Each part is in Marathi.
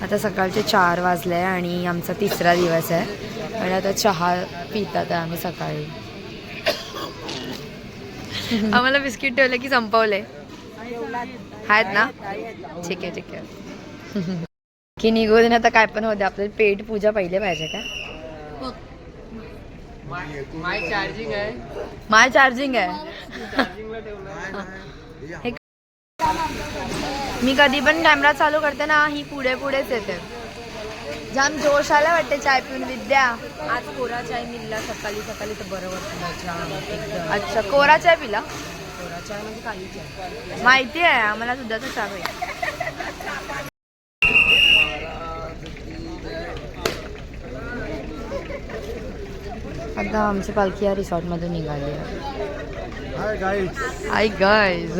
आता सकाळचे 4 वाजले आणि आमचा तिसरा दिवस आहे आणि आता चहा पितात आहे आम्ही सकाळी. आम्हाला बिस्किट ठेवले की संपवले आहेत ना. ठीक आहे ठीक आहे की निघू दे ना. आता काय पण होते आपल्याला पेट पूजा पहिले पाहिजे का. माय चार्जिंग आहे. मी कधी पण कॅमेरा चालू करते ना ही पुढे पुढेच येते. जाम जोश आला वाटते चाय पिऊन. विद्या आज कोरा चाय मिळला सकाळी सकाळी तर बरं वाटतं. अच्छा कोरा चाय पिला. कोरा चाय म्हणजे काली चाय माहिती आहे आम्हाला दुधाचा चहा पाहिजे. आता आमची पालखी या रिसॉर्ट मधून निघाली आहे. हाय गाईज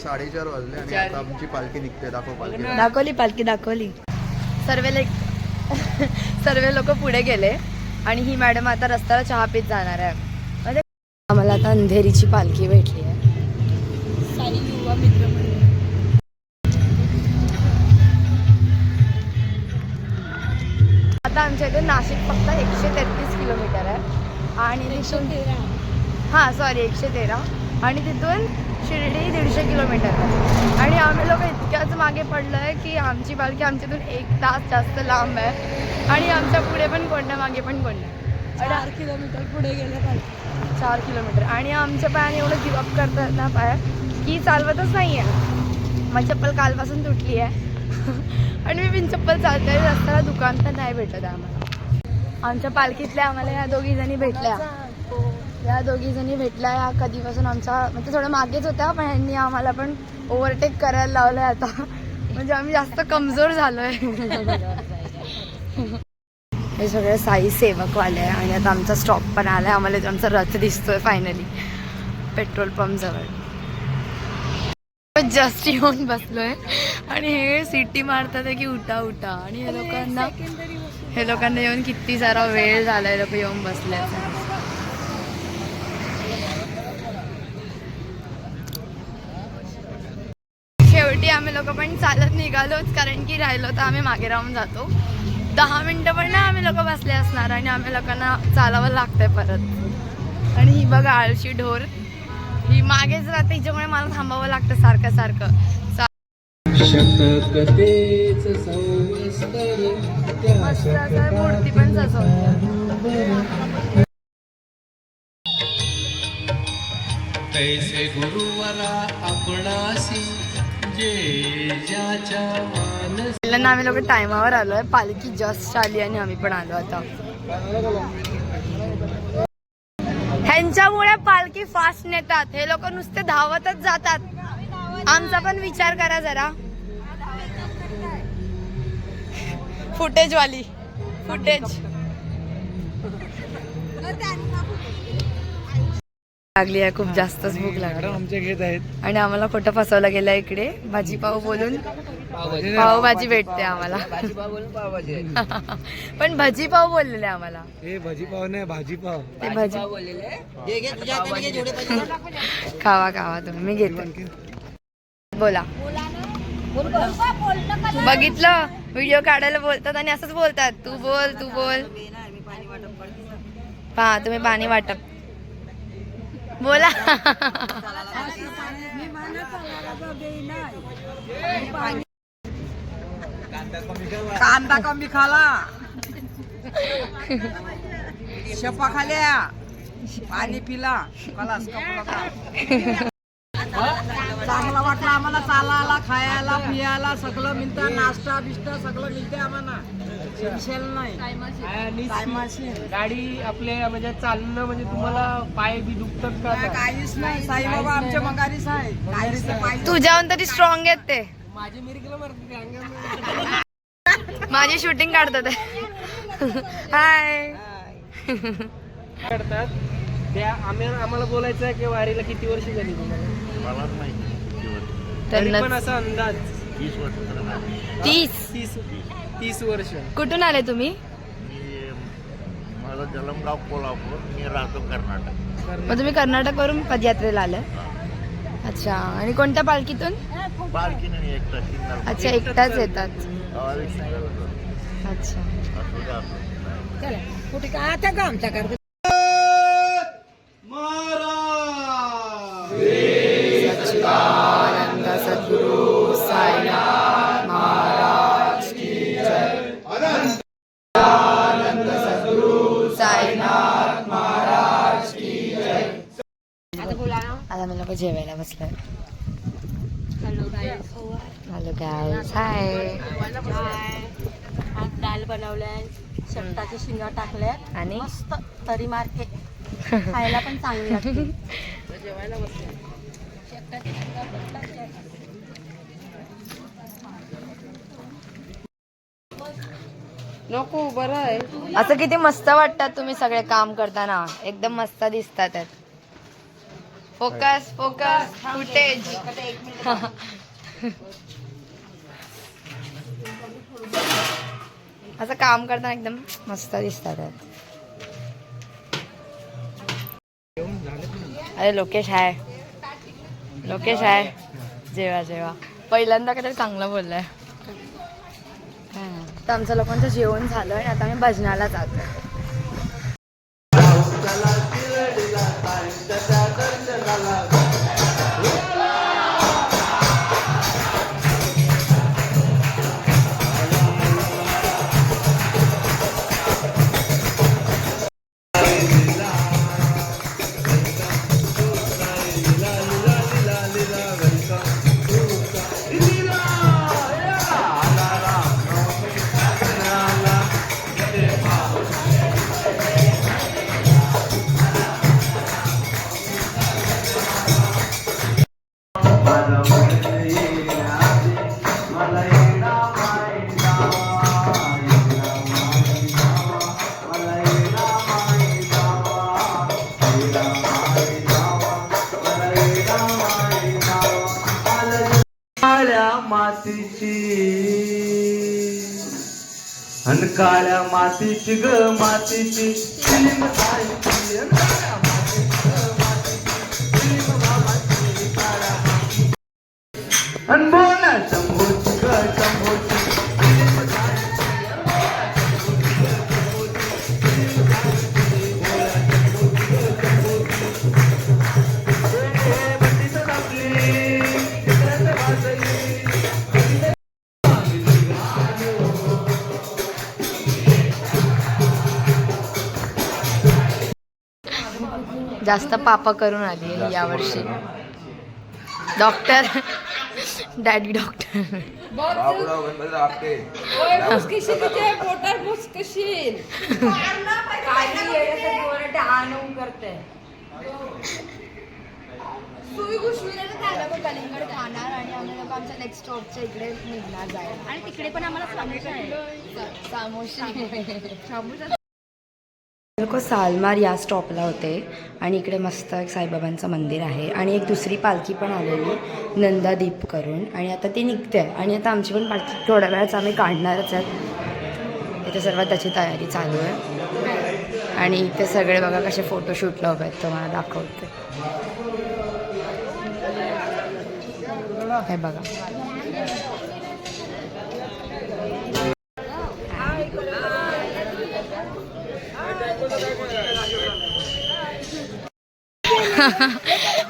4:30 वाजले आणि आता आमची पालखी निघते. दाखवली पालखी दाखवली. सर्व लोक पुढे गेले आणि ही मॅडम आता रस्त्याला चहा पीत जाणार आहे. म्हणजे आम्हाला आता अंधेरीची पालखी भेटली आहे. सारी युवा मित्र आता आमच्या इथे नाशिक फक्त 133 किलोमीटर आहे आणि तिथून 113 आणि तिथून शिर्डी 150 किलोमीटर आहे. आणि आम्ही लोक इतक्याच मागे पडलो आहे की आमची पालखी आमच्यातून 1 तास जास्त लांब आहे आणि आमच्या पुढे पण कोण नाही मागे पण कोण नाही. 4 किलोमीटर पुढे गेले पाहिजे. 4 किलोमीटर आणि आमच्या पायाने एवढं गिवअप करतात ना पाय की चालवतच नाही आहे. माझी चप्पल कालपासून तुटली आहे आणि मी बिन चप्पल चालते. रस्त्याला दुकान तर नाही भेटत आम्हाला. आमच्या पालखीतल्या आम्हाला या दोघी जणी भेटल्या. या दोघी जणी भेटल्या या कधीपासून आमच्या म्हणजे थोडं मागेच होत्या पण ह्यांनी आम्हाला पण ओव्हरटेक करायला लावलंय आता. म्हणजे आम्ही जास्त कमजोर झालोय. हे सगळे साई सेवकवाले आहे आणि आता आमचा स्टॉप पण आलाय. आम्हाला आमचा रथ दिसतोय फायनली पेट्रोल पंप जवळ. जस्ट येऊन बसलोय आणि हे सिटी मारतात आहे की उठा उठा. आणि हे लोकांना येऊन किती सारा वेळ झालाय. लोक येऊन बसले. शेवटी आम्ही लोक पण चालत निघालोच कारण की राहिलो तर आम्ही मागे राहून जातो. 10 मिनिटं पण ना आम्ही लोक बसले असणार आणि आम्ही लोकांना चालावं लागतंय परत. आणि ही बघा आळशी ढोर ही मागेच राहते हिच्यामुळे मला थांबावं लागतं सारखं सारखं. मूर्ती पण सजवते. कैसे गुरुवरा आपणासी जे ज्याच्या मानस. पहिल्यांदा आम्ही लोक टायमावर आलोय. पालखी जस्ट आली आणि आम्ही पण आलो आता. ह्यांच्यामुळे पालखी फास्ट नेतात. हे लोक नुसते धावतच जातात. आमचा पण विचार करा जरा. फुटेज लागली आहे. खूप जास्तच भूक लागली आमचे घेत आहेत आणि आम्हाला खोटं फसवलं गेलं. इकडे भाजीपाव बोलून पावभाजी भेटते आम्हाला. पण भजीपाव बोललेले आम्हाला. हे भजीपाव नाही भाजीपाव. ते भजी खावा खावा तुम्ही. मी घेते. बोला. बघितलं व्हिडिओ काढायला बोलतात आणि असंच बोलतात. तू बोल पहा तुम्ही पाणी वाटप बोला. कांदा कमी खाला. शपा खाल्या पाणी पिला. चांगला वाटलं आम्हाला. चालायला खायला पियाला सगळं मिळतं. नाश्ता बिष्टा सगळं मिळते आम्हाला. नाही गाडी आपल्या म्हणजे चालणं म्हणजे तुम्हाला पाय बी दुखतात का? काहीच नाही. साईबाबा आमच्या मगारीच आहे. काहीच नाही. तुझ्याहून तरी स्ट्रॉंग आहेत ते. माझी मिरकला मारते. माझी शूटिंग काढतात. हाय करतात त्या आम्हाला बोलायचं आहे की वारीला किती वर्ष झाली तुम्हाला? तरी पण असा अंदाज 30 वर्ष. कुठून आले तुम्ही? माझा जलमगाव कोल्हापूर. मी राहतो कर्नाटक. मग तुम्ही कर्नाटकवरून पदयात्रेला आले. अच्छा. आणि कोणत्या पालखीतून? पालखी नाही एकटा सिंगल अच्छा एकटाच येतात. अच्छा चला कुठे काय आता का आमच्याकडे सच्चिदानंद सद्गुरु साईनाथ महाराज की जय. सच्चिदानंद सद्गुरु साईनाथ महाराज की जय. आता मी लोक जेवायला बसलोय. Hello guys hi. आज डाळ बनवलाय, शेपटाचे शिंगा टाकल्या आणि मस्त तरी मारके खायला पण चांगली लागते. नको बरं आहे. असं किती मस्त वाटतात तुम्ही सगळे काम करताना. एकदम मस्त दिसतात. Focus focus footage. असं काम करताना एकदम मस्त दिसतात. अरे लोकेश हाय. लोकेश हाय. जेवा जेवा. पहिल्यांदा काहीतरी चांगलं बोललंय. तर आमचं लोकांचं जेवण झालं आणि आता आम्ही भजनाला जातो. काळ्या मातीची अन काळ्या मातीची ग मातीची फिल्म जायची अन काळ्या मातीची ग मातीची फिल्म बाबाची काळ्या मातीची अन बोला शंभूची ग शंभूची फिल्म जायची अन बोला शंभूची ग शंभूची फिल्म जायची बोला शंभूची ग शंभूची हे बंदीत आपली जास्त पापा करून आली आहे यावर्षी. Doctor daddy doctor. Baburao Ganpati Apte. कलिंगड खाणार आणि आम्ही लोक आमच्या नेक्स्ट स्टॉपच्या इकडे निघणार जायला. आणि तिकडे पण आम्हाला समोसा आहे. सामोसा लोक सालमार या स्टॉपला होते आणि इकडे मस्त एक साईबाबांचं मंदिर आहे आणि एक दुसरी पालखी पण आलेली नंदादीप करून आणि आता ती निघते आणि आता आमची पण पालखी थोड्या वेळाच आम्ही काढणारच आहेत. इथे सर्व त्याची तयारी चालू आहे आणि इथे सगळे बघा कसे फोटोशूटला उभे आहेत. तुम्हाला दाखवते हे बघा.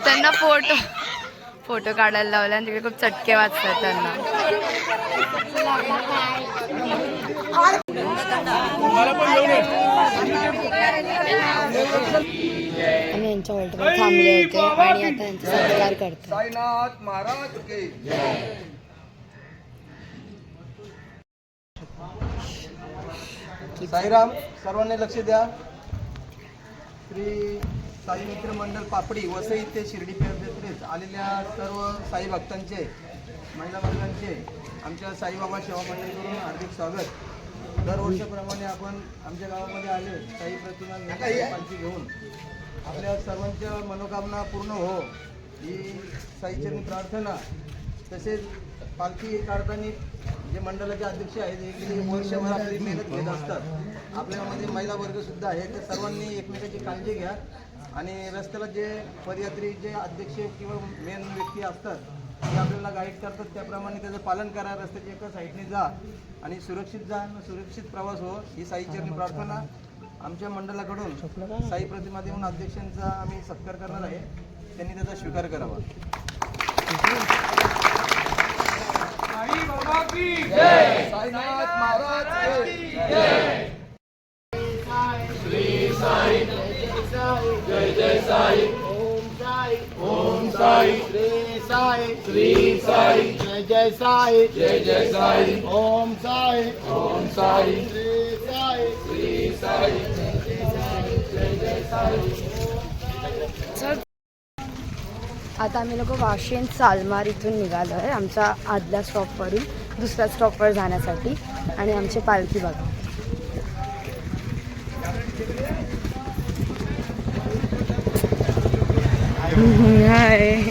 त्यांना फोटो काढायला लावला आणि तिकडे खूप चटके वाजतात त्यांना. आम्ही यांच्या ऑल्टवर थांबले होते आणि आता यांचा सत्कार करतो. साईनाथ महाराज की साईराम. सर्वांनी लक्ष द्या. श्री साई मित्र मंडळ पापडी वसई ते शिर्डी पेठ आलेल्या सर्व साई भक्तांचे, महिला मंडळांचे आमच्या साईबाबा सेवा मंडळाकडून हार्दिक स्वागत. दरवर्षीप्रमाणे आपण आमच्या गावामध्ये आले साई प्रतिमा पालखी घेऊन. आपल्या सर्वांच्या मनोकामना पूर्ण हो ही साईचरणी प्रार्थना. तसेच पालखी काढताना जे मंडळाचे अध्यक्ष आहेत हे गेली वर्षभर आपली मेहनत घेत असतात. आपल्यामध्ये महिला वर्गसुद्धा आहे. ते सर्वांनी एकमेकाची काळजी घ्या आणि रस्त्याला जे पदयात्री जे अध्यक्ष किंवा मेन व्यक्ती असतात ते आपल्याला गाईड करतात त्याप्रमाणे त्याचं पालन करा. रस्त्याच्या एका साईडने जा आणि सुरक्षित जा, सुरक्षित प्रवास हो ही साईचरणी प्रार्थना. आमच्या मंडळाकडून साई प्रतिमा देऊन अध्यक्षांचा आम्ही सत्कार करणार आहे, त्यांनी त्याचा स्वीकार करावा. साईनाथ महाराज की जय. श्री साई जय जय साई. ओम साई श्री साई जय जय साई जय जय साई. ओम साई श्री साई जय जय साई. आता आम्ही लोक वाशिम सालमार इथून निघालो आहे आमच्या आदल्या स्टॉपवरून दुसऱ्या स्टॉपवर जाण्यासाठी. आणि आमची पालखी बघा. हाय.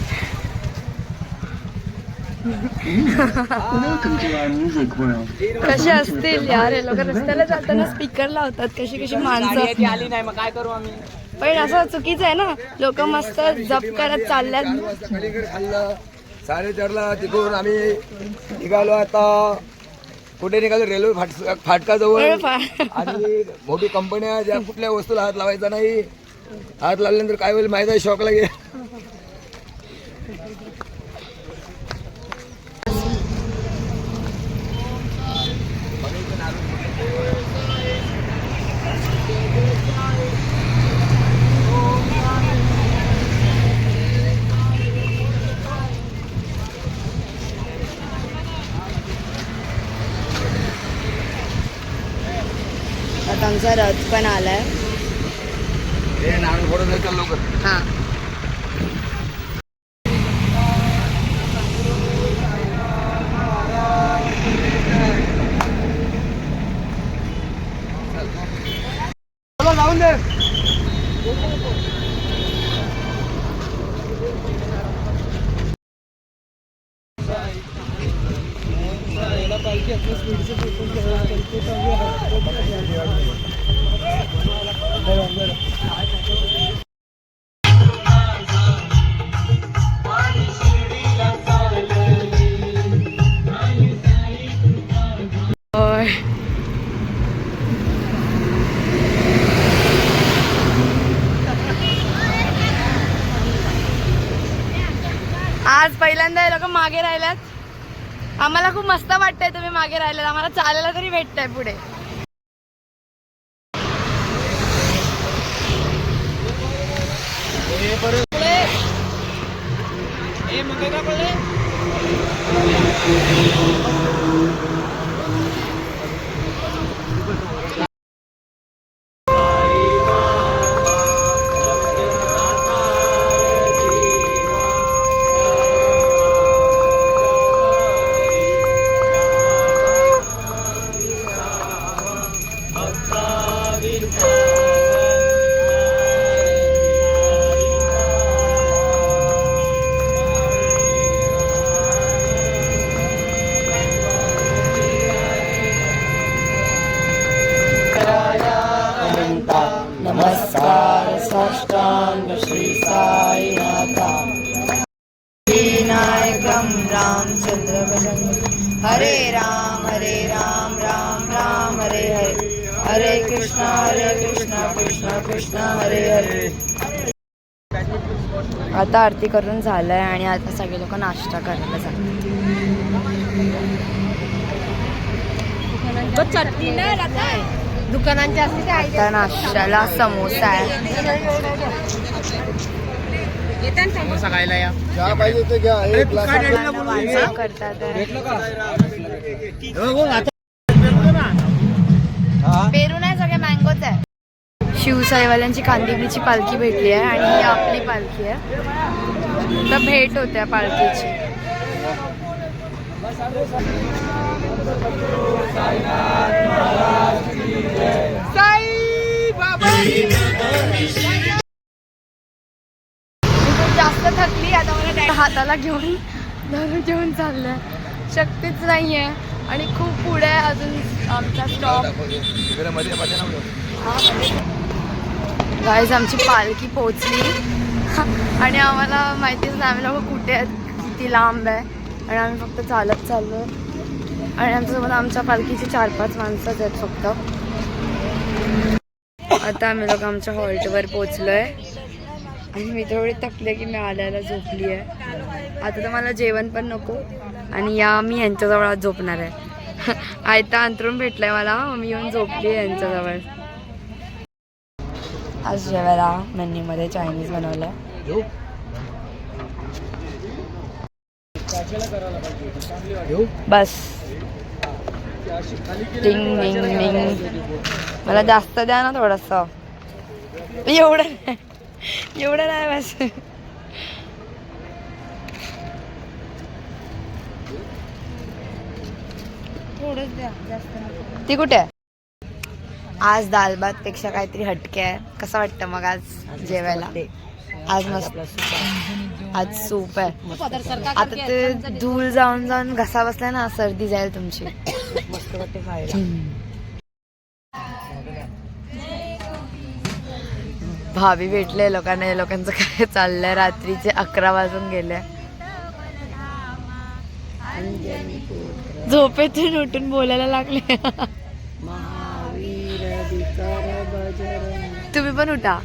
कसे असतील यार हे लोक रस्त्याला जाताना स्पीकर लावतात. कशी कशी माणसं आली नाही मग काय करू आम्ही. पण असं चुकीचं आहे ना. लोक मस्त जप करत चालल्यात. खाल्लं 4:30ला तिकडून आम्ही निघालो. आता कुठे निघालो? रेल्वे फाटकाजवळ. आणि मोठी कंपन्या ज्या कुठल्या वस्तूला हात लावायचा नाही. हात लावल्यानंतर काय होईल माहिती आहे? शॉक लागेल. आता आमचा रथ पण आलाय. हां जाऊन दे. आज पहिल्यांदा हे लोक मागे राहिल्यात. आम्हाला खूप मस्त वाटतंय तुम्ही मागे राहिल्यात. आम्हाला चालायला तरी भेटतंय पुढे. नमस्कार साष्टांग श्री साईनाथा. विनायकं रामचंद्र भजन. हरे राम राम राम हरे हरे. हरे कृष्णा कृष्णा कृष्णा हरे हरे. आता आरती करून झालंय आणि आता सगळे लोक नाश्ता करायला जातात. चटणी नाही दुकानांच्या असते. आता नाश्त्याला समोसा आहे. समोसा खायला या. चहा पाहिजे ते घ्या. एक ग्लास करतात. पेरू नाही सगळे मँगोच आहे. शिवसाईवाल्यांची कांदिवलीची पालखी भेटली आहे आणि ही आपली पालखी आहे. तर भेट होत्या पालखीची. जास्त थकली आता. मला हाताला घेऊन घेऊन चाललंय. शक्तीच नाहीये आणि खूप पुढे आहे अजून आमचा स्टॉप. गाईज आमची पालखी पोहोचली आणि आम्हाला माहितीच नाही आम्ही लोक कुठे आहेत. किती लांब आहे आणि आम्ही फक्त चालत चाललो आणि आमच्यासोबत आमच्या पालखीचे 4-5 माणसंच आहेत फक्त. आता आम्ही लोक आमच्या हॉल्टवर पोचलो आहे आणि मी थोडी थकले की मी आल्याला झोपली आहे. आता तर मला जेवण पण नको आणि मी यांच्याजवळ आज झोपणार आहे. आयता अंतरून भेटलंय मला, मी येऊन झोपली आहे यांच्याजवळ. आज जेवायला मेन्यूमध्ये चायनीज बनवलं. बस टिंग टिंग टिंग. मला जास्त द्या ना थोडंसं. एवढं नाही बस. थोडंच द्या, जास्त नको. ती कुठे आहे? आज दाल भात पेक्षा काहीतरी हटके आहे. कसं वाटतं मग आज जेवायला? आज मस्त, आज सूप आहे. आता ते धूळ जाऊन जाऊन घसा बसलाय ना, सर्दी जाईल तुमची. मस्त वाटते खायला. भाभी भेटले लोकांना. या लोकांचं काय चाललंय? रात्रीचे 11 वाजून गेले. झोपेतून उठून बोलायला लागले. तुम्ही पण उठा.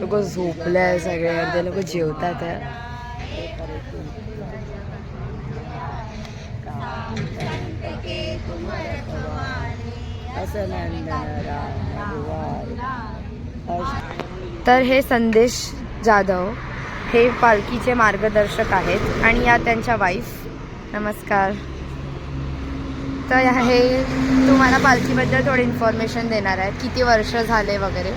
लोक झोपले सगळे, अर्धे लोक जेवतात. तर हे संदेश जाधव हे पालखीचे मार्गदर्शक आहेत आणि या त्यांच्या वाईफ. नमस्कार. तर हे तुम्हाला पालखीबद्दल थोडी इन्फॉर्मेशन देणार आहेत, किती वर्ष झाले वगैरे.